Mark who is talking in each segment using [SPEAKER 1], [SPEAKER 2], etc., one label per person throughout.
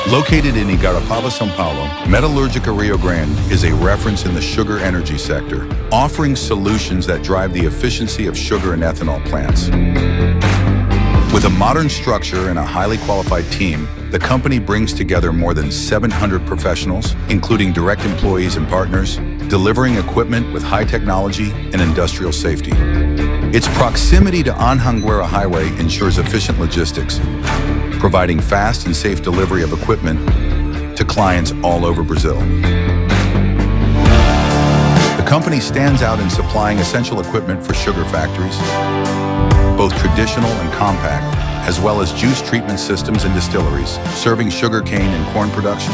[SPEAKER 1] Located in Igarapava, São Paulo, Metalurgica Rio Grande is a reference in the sugar energy sector, offering solutions that drive the efficiency of sugar and ethanol plants. With a modern structure and a highly qualified team, the company brings together more than 700 professionals, including direct employees and partners, delivering equipment with high technology and industrial safety. Its proximity to Anhanguera Highway ensures efficient logistics, providing fast and safe delivery of equipment to clients all over Brazil. The company stands out in supplying essential equipment for sugar factories, both traditional and compact, as well as juice treatment systems and distilleries, serving sugarcane and corn production,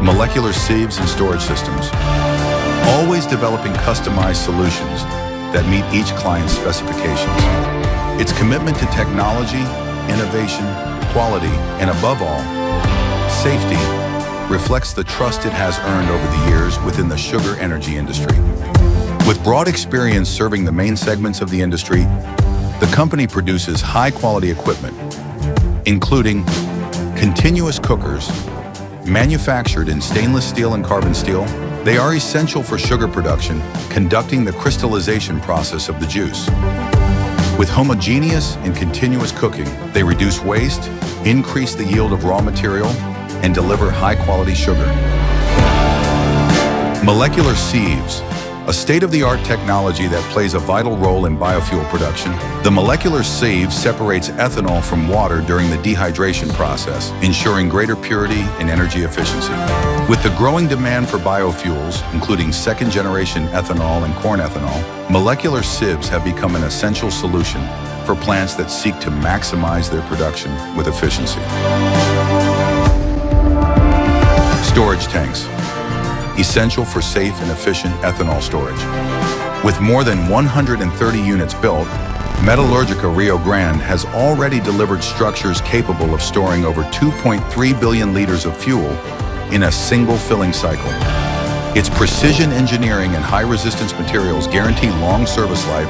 [SPEAKER 1] molecular sieves and storage systems, always developing customized solutions that meet each client's specifications. Its commitment to technology, innovation, quality, and above all, safety, reflects the trust it has earned over the years within the sugar energy industry. With broad experience serving the main segments of the industry, the company produces high-quality equipment, including continuous cookers, manufactured in stainless steel and carbon steel. They are essential for sugar production, conducting the crystallization process of the juice. With homogeneous and continuous cooking, they reduce waste, increase the yield of raw material, and deliver high-quality sugar. Molecular sieves, a state-of-the-art technology that plays a vital role in biofuel production. The molecular sieve separates ethanol from water during the dehydration process, ensuring greater purity and energy efficiency. With the growing demand for biofuels, including second-generation ethanol and corn ethanol, molecular sieves have become an essential solution for plants that seek to maximize their production with efficiency. Storage tanks, essential for safe and efficient ethanol storage. With more than 130 units built, Metalurgica Rio Grande has already delivered structures capable of storing over 2.3 billion liters of fuel in a single filling cycle. Its precision engineering and high-resistance materials guarantee long service life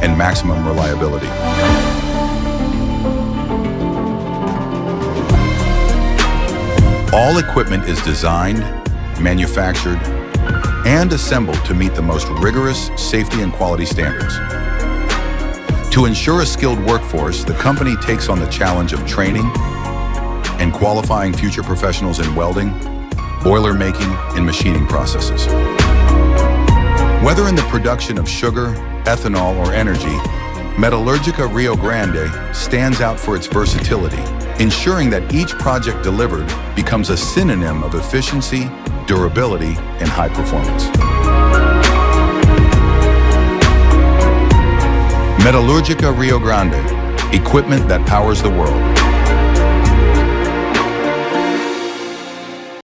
[SPEAKER 1] and maximum reliability. All equipment is designed, manufactured, and assembled to meet the most rigorous safety and quality standards. To ensure a skilled workforce, the company takes on the challenge of training and qualifying future professionals in welding, boiler making, and machining processes. Whether in the production of sugar, ethanol, or energy, Metalurgica Rio Grande stands out for its versatility, ensuring that each project delivered becomes a synonym of efficiency, durability, and high performance. Metalurgica Rio Grande, equipment that powers the world.